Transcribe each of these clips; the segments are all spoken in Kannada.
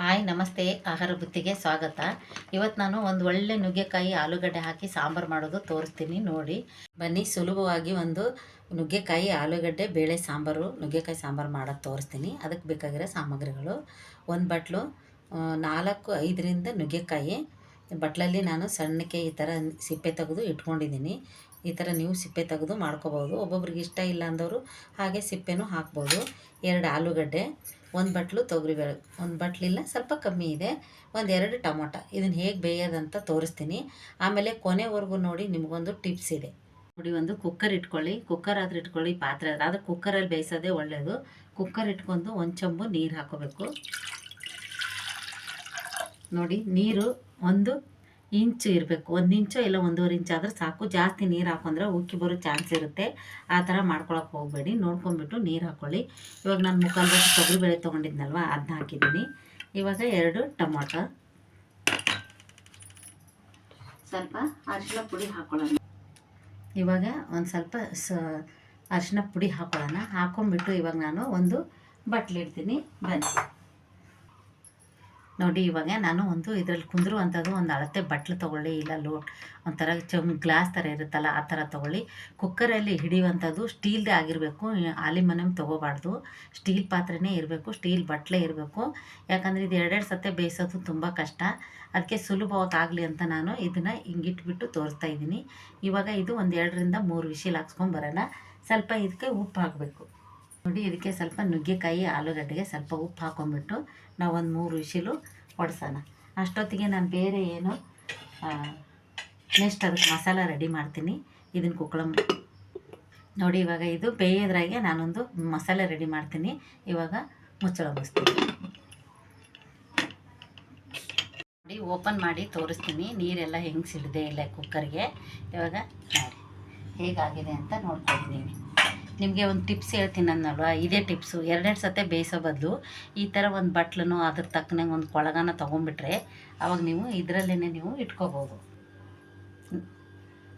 ಹಾಯ್ ನಮಸ್ತೆ, ಆಹಾರ ಬುತ್ತಿಗೆ ಸ್ವಾಗತ. ಇವತ್ತು ನಾನು ಒಂದು ಒಳ್ಳೆ ನುಗ್ಗೆಕಾಯಿ ಆಲೂಗಡ್ಡೆ ಹಾಕಿ ಸಾಂಬಾರು ಮಾಡೋದು ತೋರಿಸ್ತೀನಿ ನೋಡಿ. ಬನ್ನಿ, ಸುಲಭವಾಗಿ ಒಂದು ನುಗ್ಗೆಕಾಯಿ ಆಲೂಗಡ್ಡೆ ಬೇಳೆ ಸಾಂಬಾರು ನುಗ್ಗೆಕಾಯಿ ಸಾಂಬಾರು ಮಾಡೋದು ತೋರಿಸ್ತೀನಿ. ಅದಕ್ಕೆ ಬೇಕಾಗಿರೋ ಸಾಮಗ್ರಿಗಳು: ಒಂದು ಬಟ್ಲು 4-5ರಿಂದ ನುಗ್ಗೆಕಾಯಿ. ಬಟ್ಲಲ್ಲಿ ನಾನು ಸಣ್ಣಕ್ಕೆ ಈ ಥರ ಸಿಪ್ಪೆ ತೆಗೆದು ಇಟ್ಕೊಂಡಿದ್ದೀನಿ. ಈ ಥರ ನೀವು ಸಿಪ್ಪೆ ತೆಗೆದು ಮಾಡ್ಕೋಬೋದು. ಒಬ್ಬೊಬ್ರಿಗೆ ಇಷ್ಟ ಇಲ್ಲ ಅಂದವರು ಹಾಗೆ ಸಿಪ್ಪೆನೂ ಹಾಕ್ಬೋದು. 2 ಆಲೂಗಡ್ಡೆ, 1 ಬಟ್ಲು ತೊಗರಿಬೇಳೆ, 1 ಬಟ್ಲಿಲ್ಲ ಸ್ವಲ್ಪ ಕಮ್ಮಿ ಇದೆ, 1-2 ಟೊಮೊಟೊ. ಇದನ್ನು ಹೇಗೆ ಬೇಯೋದಂತ ತೋರಿಸ್ತೀನಿ. ಆಮೇಲೆ ಕೊನೆವರೆಗೂ ನೋಡಿ. ನಿಮಗೊಂದು ಟಿಪ್ಸ್ ಇದೆ ನೋಡಿ. ಒಂದು ಕುಕ್ಕರ್ ಇಟ್ಕೊಳ್ಳಿ, ಕುಕ್ಕರ್ ಆದ್ರೆ ಇಟ್ಕೊಳ್ಳಿ, ಪಾತ್ರೆ ಆದರೆ ಕುಕ್ಕರಲ್ಲಿ ಬೇಯಿಸೋದೇ ಒಳ್ಳೆಯದು. ಕುಕ್ಕರ್ ಇಟ್ಕೊಂಡು 1 ಚಂಬು ನೀರು ಹಾಕೋಬೇಕು ನೋಡಿ. ನೀರು 1 ಇಂಚು ಇರಬೇಕು, 1 ಇಂಚು ಇಲ್ಲ 1.5 ಇಂಚು ಆದರೆ ಸಾಕು. ಜಾಸ್ತಿ ನೀರು ಹಾಕೊಂಡ್ರೆ ಉಕ್ಕಿ ಬರೋ ಚಾನ್ಸ್ ಇರುತ್ತೆ. ಆ ಥರ ಮಾಡ್ಕೊಳಕ್ಕೆ ಹೋಗಬೇಡಿ, ನೋಡ್ಕೊಂಬಿಟ್ಟು ನೀರು ಹಾಕ್ಕೊಳ್ಳಿ. ಇವಾಗ ನಾನು ಮುಕ್ಕಾಲು ಬಟ್ಟೆ ತೊಗರಿಬೇಳೆ ತೊಗೊಂಡಿದ್ನಲ್ವ, ಅದನ್ನ ಹಾಕಿದ್ದೀನಿ. ಇವಾಗ 2 ಟೊಮೊಟೊ, ಸ್ವಲ್ಪ ಅರಿಶಿನ ಪುಡಿ ಹಾಕ್ಕೊಳ್ಳೋಣ. ಇವಾಗ ಒಂದು ಸ್ವಲ್ಪ ಅರಿಶಿನ ಪುಡಿ ಹಾಕ್ಕೊಳ್ಳೋಣ. ಹಾಕೊಂಡ್ಬಿಟ್ಟು ಇವಾಗ ನಾನು ಒಂದು ಬಟ್ಲಿಡ್ತೀನಿ. ಬನ್ನಿ ನೋಡಿ. ಇವಾಗ ನಾನು ಇದರಲ್ಲಿ ಕುಂದಿರುವಂಥದ್ದು ಒಂದು ಅಳತೆ ಬಟ್ಲು ತೊಗೊಳ್ಳಿ, ಇಲ್ಲ ಒಂಥರ ಗ್ಲಾಸ್ ಥರ ಇರುತ್ತಲ್ಲ ಆ ಥರ ತೊಗೊಳ್ಳಿ. ಕುಕ್ಕರಲ್ಲಿ ಹಿಡಿಯುವಂಥದ್ದು ಸ್ಟೀಲ್ದೇ ಆಗಿರಬೇಕು, ಅಲ್ಯೂಮಿನಿಯಂ ತೊಗೋಬಾರ್ದು. ಸ್ಟೀಲ್ ಪಾತ್ರೆನೇ ಇರಬೇಕು, ಸ್ಟೀಲ್ ಬಟ್ಲೇ ಇರಬೇಕು. ಯಾಕಂದರೆ ಇದು 2 ಸತಿ ಬೇಯಿಸೋದು ತುಂಬ ಕಷ್ಟ. ಅದಕ್ಕೆ ಸುಲಭವಾಗಿ ಆಗಲಿ ಅಂತ ನಾನು ಇದನ್ನು ಹಿಂಗಿಟ್ಬಿಟ್ಟು ತೋರಿಸ್ತಾ ಇದ್ದೀನಿ. ಇವಾಗ ಇದು 1-2-3 ವಿಶಿಲ್ ಹಾಕ್ಸ್ಕೊಂಬರೋಣ. ಸ್ವಲ್ಪ ಇದಕ್ಕೆ ಉಪ್ಪು ಹಾಕಬೇಕು ನೋಡಿ. ಇದಕ್ಕೆ ಸ್ವಲ್ಪ ನುಗ್ಗೆಕಾಯಿ ಆಲೂಗಡ್ಡೆಗೆ ಸ್ವಲ್ಪ ಉಪ್ಪು ಹಾಕೊಂಡ್ಬಿಟ್ಟು ನಾವು 3 ವಿಶಿಲು ಹೊಡ್ಸೋಣ. ಅಷ್ಟೊತ್ತಿಗೆ ನಾನು ಬೇರೆ ಏನು ನೆಕ್ಸ್ಟ್ ಅದಕ್ಕೆ ಮಸಾಲ ರೆಡಿ ಮಾಡ್ತೀನಿ. ಇದನ್ನು ನೋಡಿ. ಇವಾಗ ಇದು ಬೇಯೋದ್ರಾಗೆ ನಾನೊಂದು ಮಸಾಲೆ ರೆಡಿ ಮಾಡ್ತೀನಿ. ಇವಾಗ ಮುಚ್ಚಳ ಮುಚ್ತೀನಿ ನೋಡಿ. ಓಪನ್ ಮಾಡಿ ತೋರಿಸ್ತೀನಿ ನೀರೆಲ್ಲ ಹೆಂಗೆ ಸಿಡದೆ ಇಲ್ಲ ಕುಕ್ಕರ್ಗೆ. ಇವಾಗ ನೋಡಿ ಹೇಗಾಗಿದೆ ಅಂತ ನೋಡ್ಕೊಂಡಿದ್ದೀನಿ. ನಿಮಗೆ ಒಂದು ಟಿಪ್ಸ್ ಹೇಳ್ತೀನಿ ಅನ್ನಲ್ವ, ಇದೇ ಟಿಪ್ಸು. 2 ಸತಿ ಬೇಯಿಸೋ ಬದಲು ಈ ಥರ ಒಂದು ಬಟ್ಲನ್ನು ಅದ್ರ ತಕ್ಕನಂಗೆ ಒಂದು ಕೊಳಗನ ತೊಗೊಂಬಿಟ್ರೆ ಆವಾಗ ನೀವು ಇದರಲ್ಲೇ ನೀವು ಇಟ್ಕೋಬೋದು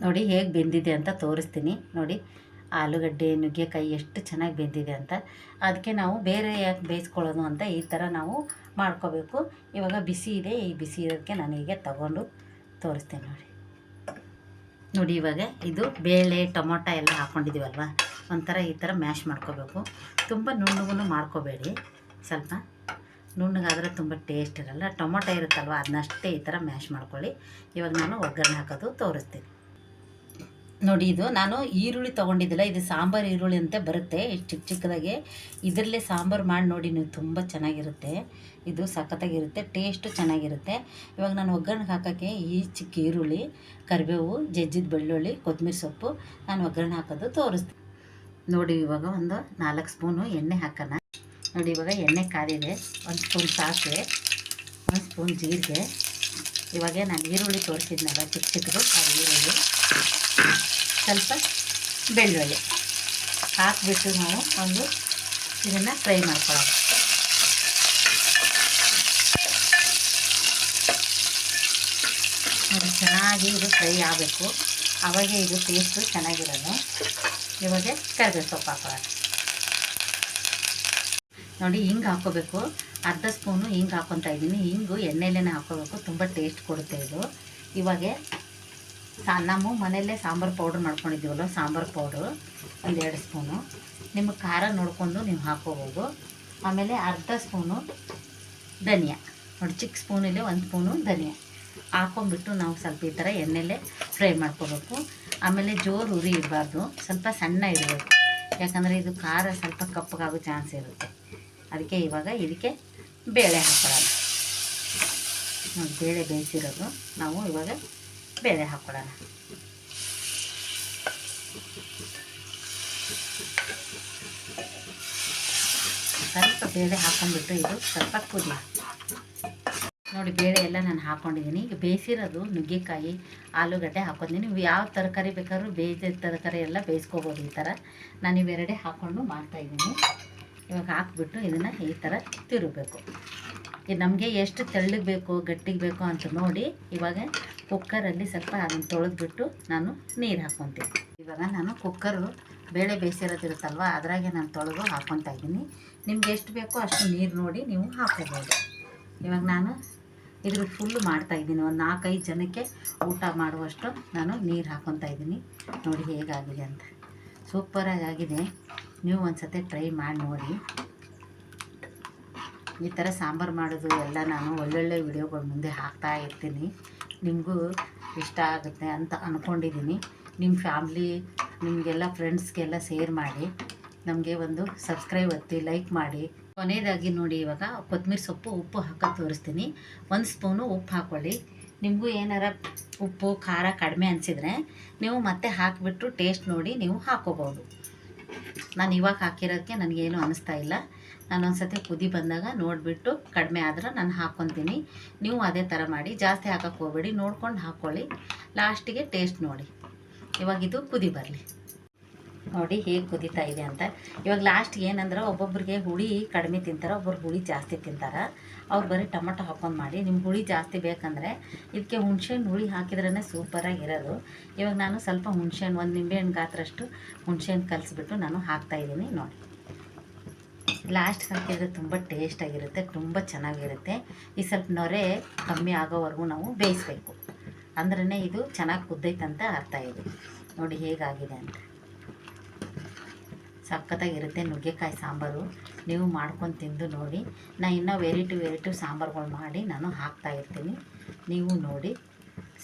ನೋಡಿ. ಹೇಗೆ ಬೆಂದಿದೆ ಅಂತ ತೋರಿಸ್ತೀನಿ ನೋಡಿ. ಆಲೂಗಡ್ಡೆ ನುಗ್ಗೆಕಾಯಿ ಎಷ್ಟು ಚೆನ್ನಾಗಿ ಬೆಂದಿದೆ ಅಂತ. ಅದಕ್ಕೆ ನಾವು ಬೇರೆ ಯಾಕೆ ಬೇಯಿಸ್ಕೊಳ್ಳೋದು ಅಂತ ಈ ಥರ ನಾವು ಮಾಡ್ಕೋಬೇಕು. ಇವಾಗ ಬಿಸಿ ಇದೆ, ಈ ಬಿಸಿ ಇರೋದಕ್ಕೆ ನಾನು ಹೀಗೆ ತಗೊಂಡು ತೋರಿಸ್ತೀನಿ ನೋಡಿ. ಇವಾಗ ಇದು ಬೇಳೆ ಟೊಮೊಟೊ ಎಲ್ಲ ಹಾಕ್ಕೊಂಡಿದ್ದೀವಲ್ವ, ಒಂಥರ ಈ ಥರ ಮ್ಯಾಶ್ ಮಾಡ್ಕೋಬೇಕು. ತುಂಬ ನುಣ್ಣಗೂ ಮಾಡ್ಕೋಬೇಡಿ, ಸ್ವಲ್ಪ ನುಣ್ಣಗಾದರೆ ತುಂಬ ಟೇಸ್ಟ್ ಇರಲ್ಲ. ಟೊಮೊಟೊ ಇರುತ್ತಲ್ವ ಅದನ್ನಷ್ಟೇ ಈ ಥರ ಮ್ಯಾಶ್ ಮಾಡ್ಕೊಳ್ಳಿ. ಇವಾಗ ನಾನು ಒಗ್ಗರಣೆ ಹಾಕೋದು ತೋರಿಸ್ತೀನಿ ನೋಡಿ. ಇದು ನಾನು ಈರುಳ್ಳಿ ತೊಗೊಂಡಿದ್ದಿಲ್ಲ, ಇದು ಸಾಂಬಾರು ಈರುಳ್ಳಿ ಅಂತ ಬರುತ್ತೆ ಚಿಕ್ಕ ಚಿಕ್ಕದಾಗೆ. ಇದರಲ್ಲೇ ಸಾಂಬಾರು ಮಾಡಿ ನೋಡಿ ನೀವು, ತುಂಬ ಚೆನ್ನಾಗಿರುತ್ತೆ. ಇದು ಸಖತ್ತಾಗಿರುತ್ತೆ, ಟೇಸ್ಟು ಚೆನ್ನಾಗಿರುತ್ತೆ. ಇವಾಗ ನಾನು ಒಗ್ಗರಣೆಗೆ ಹಾಕೋಕ್ಕೆ ಈ ಚಿಕ್ಕ ಈರುಳ್ಳಿ, ಕರಿಬೇವು, ಜಜ್ಜಿದ ಬೆಳ್ಳುಳ್ಳಿ, ಕೊತ್ತಂಬರಿ ಸೊಪ್ಪು ನಾನು ಒಗ್ಗರಣೆ ಹಾಕೋದು ತೋರಿಸ್ತೀನಿ ನೋಡಿ. ಇವಾಗ ಒಂದು 4 ಸ್ಪೂನು ಎಣ್ಣೆ ಹಾಕೋಣ ನೋಡಿ. ಇವಾಗ ಎಣ್ಣೆ ಕಾದಿದೆ. 1 ಸ್ಪೂನ್ ಸಾಸಿವೆ, 1 ಸ್ಪೂನ್ ಜೀರಿಗೆ. ಇವಾಗ ನಾನು ಈರುಳ್ಳಿ ತೋರಿಸಿದ್ನಲ್ಲ ಚಿಕ್ಕ ಚಿಕ್ಕದು, ಆ ಈರುಳ್ಳಿ, ಸ್ವಲ್ಪ ಬೆಳ್ಳುಳ್ಳಿ ಹಾಕಿಬಿಟ್ಟು ನಾವು ಇದನ್ನು ಫ್ರೈ ಮಾಡ್ಕೊಳ್ಳೋಣ ನೋಡಿ. ಚೆನ್ನಾಗಿ ಇದು ಫ್ರೈ ಆಗಬೇಕು, ಆವಾಗ ಇದು ಟೇಸ್ಟು ಚೆನ್ನಾಗಿರೋದು. ಇವಾಗ ಕರಿಬೇವು ಸೊಪ್ಪು ಹಾಕೊಳ್ಳೋಣ ನೋಡಿ. ಹಿಂಗೆ ಹಾಕ್ಕೋಬೇಕು, ಅರ್ಧ ಸ್ಪೂನು ಹಿಂಗೆ ಹಾಕ್ಕೊತಾ ಇದ್ದೀನಿ. ಹಿಂಗು ಎಣ್ಣೆಲೇ ಹಾಕ್ಕೋಬೇಕು, ತುಂಬ ಟೇಸ್ಟ್ ಕೊಡುತ್ತೆ ಇದು. ಇವಾಗ ನಾವು ಮನೆಯಲ್ಲೇ ಸಾಂಬಾರು ಪೌಡ್ರ್ ಮಾಡ್ಕೊಂಡಿದ್ದೀವಲ್ಲ, ಸಾಂಬಾರು ಪೌಡ್ರು 1-2 ಸ್ಪೂನು. ನಿಮಗೆ ಖಾರ ನೋಡಿಕೊಂಡು ನೀವು ಹಾಕ್ಕೋಬೋದು. ಆಮೇಲೆ ಅರ್ಧ ಸ್ಪೂನು ಧನಿಯಾ ನೋಡಿ, ಚಿಕ್ಕ ಸ್ಪೂನಲ್ಲಿ 1 ಸ್ಪೂನು ಧನಿಯಾ ಹಾಕ್ಕೊಂಬಿಟ್ಟು ನಾವು ಸ್ವಲ್ಪ ಈ ಥರ ಎಣ್ಣೆಲೇ ಫ್ರೈ ಮಾಡ್ಕೋಬೇಕು. ಆಮೇಲೆ ಜೋರು ಉರಿ ಇರಬಾರ್ದು, ಸ್ವಲ್ಪ ಸಣ್ಣ ಇಡಬೇಕು. ಯಾಕಂದರೆ ಇದು ಖಾರ ಸ್ವಲ್ಪ ಕಪ್ಪಗಾಗೋ ಚಾನ್ಸ್ ಇರುತ್ತೆ. ಅದಕ್ಕೆ ಇವಾಗ ಇದಕ್ಕೆ ಬೇಳೆ ಹಾಕ್ಕೊಳ್ಳೋಣ ನೋಡಿ. ಬೇಳೆ ಬೇಯಿಸಿರೋದು ನಾವು ಇವಾಗ ಬೇಳೆ ಹಾಕ್ಕೊಳ್ಳೋಣ. ಸ್ವಲ್ಪ ಬೇಳೆ ಹಾಕ್ಕೊಂಡ್ಬಿಟ್ಟು ಇದು ಸ್ವಲ್ಪ ಕುದಿ ನೋಡಿ. ಬೇಳೆ ಎಲ್ಲ ನಾನು ಹಾಕ್ಕೊಂಡಿದ್ದೀನಿ. ಈಗ ಬೇಯಿಸಿರೋದು ನುಗ್ಗೆಕಾಯಿ ಆಲೂಗಡ್ಡೆ ಹಾಕ್ಕೊಂಡಿದ್ದೀನಿ. ನೀವು ಯಾವ ತರಕಾರಿ ಬೇಕಾದ್ರೂ ಬೇಯಿಸಿದ ತರಕಾರಿ ಎಲ್ಲ ಬೇಯಿಸ್ಕೋಬೋದು. ಈ ಥರ ನಾನು ಇವೆರಡೇ ಹಾಕ್ಕೊಂಡು ಮಾಡ್ತಾಯಿದ್ದೀನಿ. ಇವಾಗ ಹಾಕ್ಬಿಟ್ಟು ಇದನ್ನು ಈ ಥರ ತಿರುಗಬೇಕು. ಇದು ನಮಗೆ ಎಷ್ಟು ತೆಳ್ಳಗೆ ಬೇಕು ಗಟ್ಟಿಗೆ ಬೇಕು ಅಂತ ನೋಡಿ. ಇವಾಗ ಕುಕ್ಕರಲ್ಲಿ ಸ್ವಲ್ಪ ಅದನ್ನು ತೊಳೆದ್ಬಿಟ್ಟು ನಾನು ನೀರು ಹಾಕ್ಕೊತೀನಿ. ಇವಾಗ ನಾನು ಕುಕ್ಕರು ಬೇಳೆ ಬೇಯಿಸಿರೋದಿರುತ್ತಲ್ವ ಅದ್ರಾಗೆ ನಾನು ತೊಳೆದು ಹಾಕ್ಕೊತಾ ಇದ್ದೀನಿ. ನಿಮ್ಗೆ ಎಷ್ಟು ಬೇಕೋ ಅಷ್ಟು ನೀರು ನೋಡಿ ನೀವು ಹಾಕ್ಕೋಬೋದು. ಇವಾಗ ನಾನು ಇದ್ರ ಫುಲ್ಲು ಮಾಡ್ತಾಯಿದ್ದೀನಿ. ಒಂದು 4-5 ಜನಕ್ಕೆ ಊಟ ಮಾಡುವಷ್ಟು ನಾನು ನೀರು ಹಾಕ್ಕೊತಾ ಇದ್ದೀನಿ. ನೋಡಿ ಹೇಗಾಗಿದೆ ಅಂತ, ಸೂಪರಾಗಿ ಆಗಿದೆ. ನೀವು ಒಂದು ಸತಿ ಟ್ರೈ ಮಾಡಿ ನೋಡಿ. ಈ ಥರ ಸಾಂಬಾರು ಮಾಡೋದು ಎಲ್ಲ ನಾನು ಒಳ್ಳೊಳ್ಳೆ ವಿಡಿಯೋಗಳು ಮುಂದೆ ಹಾಕ್ತಾ ಇರ್ತೀನಿ. ನಿಮಗೂ ಇಷ್ಟ ಆಗುತ್ತೆ ಅಂತ ಅಂದ್ಕೊಂಡಿದ್ದೀನಿ. ನಿಮ್ಮ ಫ್ಯಾಮ್ಲಿ, ನಿಮಗೆಲ್ಲ ಫ್ರೆಂಡ್ಸ್ಗೆಲ್ಲ ಶೇರ್ ಮಾಡಿ, ನಮಗೆ ಒಂದು ಸಬ್ಸ್ಕ್ರೈಬ್ ಒತ್ತಿ, ಲೈಕ್ ಮಾಡಿ. ಕೊನೆಯದಾಗಿ ನೋಡಿ, ಇವಾಗ ಕೊತ್ತಂಬರಿ ಸೊಪ್ಪು ಉಪ್ಪು ಹಾಕೋದು ತೋರಿಸ್ತೀನಿ. 1 ಸ್ಪೂನು ಉಪ್ಪು ಹಾಕ್ಕೊಳ್ಳಿ. ನಿಮಗೂ ಏನಾರ ಉಪ್ಪು ಖಾರ ಕಡಿಮೆ ಅನಿಸಿದರೆ ನೀವು ಮತ್ತೆ ಹಾಕಿಬಿಟ್ಟು ಟೇಸ್ಟ್ ನೋಡಿ ನೀವು ಹಾಕ್ಕೋಬೋದು. ನಾನು ಇವಾಗ ಹಾಕಿರೋದಕ್ಕೆ ನನಗೇನು ಅನ್ನಿಸ್ತಾ ಇಲ್ಲ. ನಾನು ಒಂದು ಸತಿ ಕುದಿ ಬಂದಾಗ ನೋಡಿಬಿಟ್ಟು ಕಡಿಮೆ ಆದ್ರೆ ನಾನು ಹಾಕ್ಕೊತೀನಿ. ನೀವು ಅದೇ ಥರ ಮಾಡಿ, ಜಾಸ್ತಿ ಹಾಕೋಕ್ಕೆ ಹೋಗಬೇಡಿ, ನೋಡ್ಕೊಂಡು ಹಾಕ್ಕೊಳ್ಳಿ. ಲಾಸ್ಟಿಗೆ ಟೇಸ್ಟ್ ನೋಡಿ. ಇವಾಗ ಇದು ಕುದಿ ಬರಲಿ. ನೋಡಿ ಹೇಗೆ ಕುದೀತಾ ಇದೆ ಅಂತ. ಇವಾಗ ಲಾಸ್ಟ್ಗೆ ಏನಂದ್ರೆ, ಒಬ್ಬೊಬ್ರಿಗೆ ಹುಳಿ ಕಡಿಮೆ ತಿಂತಾರೆ, ಒಬ್ಬರು ಹುಳಿ ಜಾಸ್ತಿ ತಿಂತಾರೆ. ಅವ್ರು ಬರೀ ಟೊಮಟೊ ಹಾಕ್ಕೊಂಡು ಮಾಡಿ. ನಿಮ್ಗೆ ಹುಳಿ ಜಾಸ್ತಿ ಬೇಕಂದರೆ ಇದಕ್ಕೆ ಹುಣ್ಸೆಹಣ್ಣು ಹುಳಿ ಹಾಕಿದ್ರೇ ಸೂಪರಾಗಿರೋದು. ಇವಾಗ ನಾನು ಸ್ವಲ್ಪ ಹುಣ್ಸೆಹಣ್ಣು, 1 ನಿಂಬೆಹಣ್ಣು ಗಾತ್ರಷ್ಟು ಹುಣ್ಸೆಹಣ್ಣು ಕಲಿಸ್ಬಿಟ್ಟು ನಾನು ಹಾಕ್ತಾಯಿದ್ದೀನಿ. ನೋಡಿ, ಲಾಸ್ಟ್ ಹಾಕಿದರೆ ತುಂಬ ಟೇಸ್ಟಾಗಿರುತ್ತೆ, ತುಂಬ ಚೆನ್ನಾಗಿರುತ್ತೆ. ಈ ಸ್ವಲ್ಪ ನೊರೆ ಕಮ್ಮಿ ಆಗೋವರೆಗೂ ನಾವು ಬೇಯಿಸ್ಬೇಕು, ಅಂದ್ರೇ ಇದು ಚೆನ್ನಾಗಿ ಕುದ್ದೈತಂತ ಅರ್ಥ ಇದೆ. ನೋಡಿ ಹೇಗಾಗಿದೆ ಅಂತ, ಸಖತ್ತಾಗಿರುತ್ತೆ ನುಗ್ಗೆಕಾಯಿ ಸಾಂಬಾರು. ನೀವು ಮಾಡ್ಕೊಂಡು ತಿಂದು ನೋಡಿ. ನಾನು ಇನ್ನೂ ವೆರೈಟಿ ಸಾಂಬಾರುಗಳು ಮಾಡಿ ನಾನು ಹಾಕ್ತಾಯಿರ್ತೀನಿ. ನೀವು ನೋಡಿ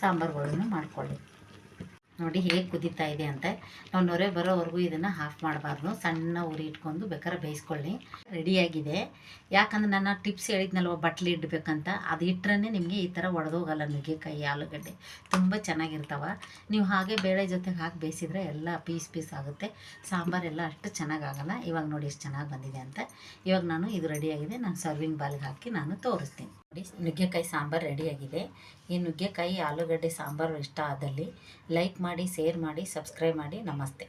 ಸಾಂಬಾರುಗಳನ್ನು ಮಾಡ್ಕೊಳ್ಳಿ. ನೋಡಿ ಹೇಗೆ ಕುದೀತಾ ಇದೆ ಅಂತ. ನಾವು ನೊರೆ ಬರೋವರೆಗೂ ಇದನ್ನು ಆಫ್ ಮಾಡಬಾರ್ದು, ಸಣ್ಣ ಉರಿ ಇಟ್ಕೊಂಡು ಬೇಕಾದ್ರೆ ಬೇಯಿಸ್ಕೊಳ್ಳಿ. ರೆಡಿಯಾಗಿದೆ. ಯಾಕಂದ್ರೆ ನಾನು ಟಿಪ್ಸ್ ಹೇಳಿದ್ನಲ್ವ, ಬಟ್ಲಿ ಇಡಬೇಕಂತ, ಅದು ಇಟ್ಟರೆ ನಿಮಗೆ ಈ ಥರ ಒಡೆದೋಗಲ್ಲ. ನುಗ್ಗೆಕಾಯಿ, ಆಲೂಗಡ್ಡೆ ತುಂಬ ಚೆನ್ನಾಗಿರ್ತಾವೆ. ನೀವು ಹಾಗೆ ಬೇಳೆ ಜೊತೆಗೆ ಹಾಕಿ ಬೇಯಿಸಿದ್ರೆ ಎಲ್ಲ ಪೀಸ್ ಆಗುತ್ತೆ. ಸಾಂಬಾರೆಲ್ಲ ಅಷ್ಟು ಚೆನ್ನಾಗಾಗಲ್ಲ. ಇವಾಗ ನೋಡಿ ಎಷ್ಟು ಚೆನ್ನಾಗಿ ಬಂದಿದೆ ಅಂತ. ಇವಾಗ ನಾನು ಇದು ರೆಡಿಯಾಗಿದೆ, ನಾನು ಸರ್ವಿಂಗ್ ಬಾಲ್ಗೆ ಹಾಕಿ ನಾನು ತೋರಿಸ್ತೀನಿ. ನೋಡಿ, ನುಗ್ಗೆಕಾಯಿ ಸಾಂಬಾರು ರೆಡಿಯಾಗಿದೆ. ಈ ನುಗ್ಗೆಕಾಯಿ ಆಲೂಗಡ್ಡೆ ಸಾಂಬಾರು ಇಷ್ಟ ಆದಲ್ಲಿ ಲೈಕ್ ಮಾಡಿ, ಶೇರ್ ಮಾಡಿ, ಸಬ್ಸ್ಕ್ರೈಬ್ ಮಾಡಿ. ನಮಸ್ತೆ.